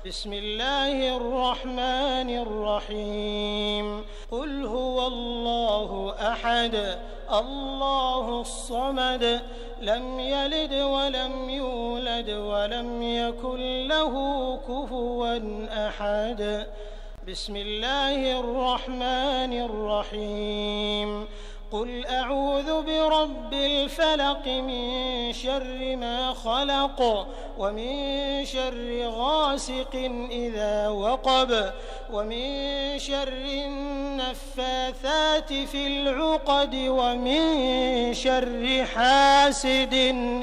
بسم الله الرحمن الرحيم قل هو الله أحد الله الصمد لم يلد ولم يولد ولم يكن له كفوا أحد بسم الله الرحمن الرحيم قل أعوذ برب الفلق من شر ما خلق ومن شر غاسق إذا وقب ومن شر النفاثات في العقد ومن شر حاسد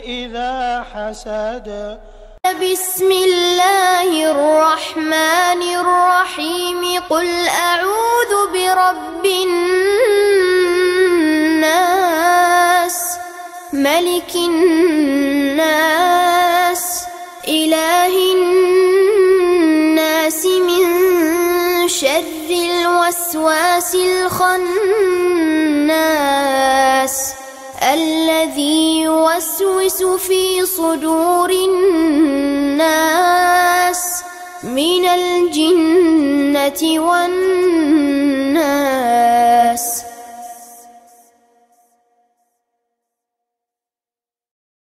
إذا حسد. بسم الله الرحمن الرحيم قل أعوذ برب الناس ملك الناس إله الناس من شر الوسواس الخناس الذي يوسوس في صدور الناس من الجنة والناس.